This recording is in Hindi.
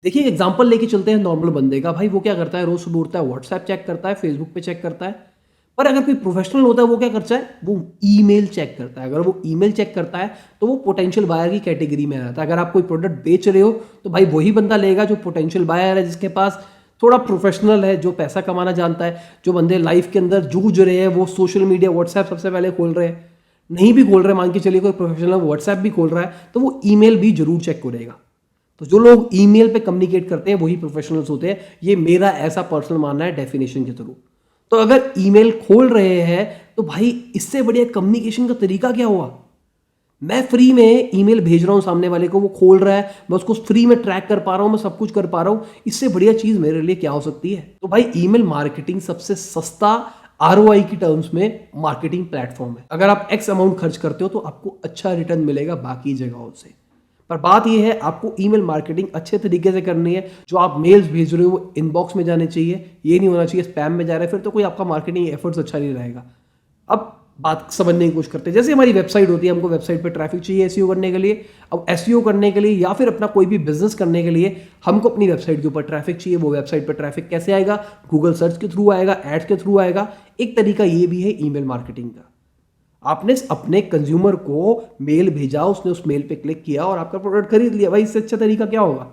देखिए एग्जांपल लेके चलते हैं नॉर्मल बंदे का। भाई वो क्या करता है, रोज सुबह उठता है, व्हाट्सएप चेक करता है, फेसबुक पे चेक करता है। पर अगर कोई प्रोफेशनल होता है वो क्या करता है, वो ईमेल चेक करता है। अगर वो ईमेल चेक करता है तो वो पोटेंशियल बायर की कैटेगरी में आता है। अगर आप कोई प्रोडक्ट बेच रहे हो तो भाई वही बंदा लेगा जो पोटेंशियल बायर है, जिसके पास थोड़ा प्रोफेशनल है, जो पैसा कमाना जानता है। जो बंदे लाइफ के अंदर जूझ रहे हैं, वो सोशल मीडिया व्हाट्सएप सबसे पहले खोल रहे हैं। नहीं भी खोल रहे, मान के चलिए कोई प्रोफेशनल व्हाट्सएप भी खोल रहा है, तो वो ईमेल भी जरूर चेक करेगा। तो जो लोग ईमेल पे कम्युनिकेट करते हैं वही प्रोफेशनल्स होते हैं। ये मेरा ऐसा पर्सनल मानना है डेफिनेशन के थ्रू। तो अगर ईमेल खोल रहे हैं तो भाई इससे बढ़िया कम्युनिकेशन का तरीका क्या हुआ। मैं फ्री में ईमेल भेज रहा हूं सामने वाले को, वो खोल रहा है, मैं उसको फ्री में ट्रैक कर पा रहा हूं, मैं सब कुछ कर पा रहा हूं। इससे बढ़िया चीज मेरे लिए क्या हो सकती है। तो भाई ईमेल मार्केटिंग सबसे सस्ता आरओआई की टर्म्स में मार्केटिंग प्लेटफॉर्म है। अगर आप एक्स अमाउंट खर्च करते हो तो आपको अच्छा रिटर्न मिलेगा बाकी जगहों से। पर बात यह है, आपको ईमेल मार्केटिंग अच्छे तरीके से करनी है। जो आप मेल्स भेज रहे हो वो इनबॉक्स में जाने चाहिए, ये नहीं होना चाहिए स्पैम में जा रहा है, फिर तो कोई आपका मार्केटिंग एफर्ट्स अच्छा नहीं रहेगा। अब बात समझने की कोशिश करते हैं। जैसे हमारी वेबसाइट होती है, हमको वेबसाइट पे ट्रैफिक चाहिए एसईओ करने के लिए। अब एसईओ करने के लिए या फिर अपना कोई भी बिजनेस करने के लिए हमको अपनी वेबसाइट के ऊपर ट्रैफिक चाहिए। वो वेबसाइट पर ट्रैफिक कैसे आएगा, गूगल सर्च के थ्रू आएगा, एड्स के थ्रू आएगा। एक तरीका ये भी है ईमेल मार्केटिंग का। आपने अपने कंज्यूमर को मेल भेजा, उसने उस मेल पे क्लिक किया और आपका प्रोडक्ट खरीद लिया। भाई इससे अच्छा तरीका क्या होगा।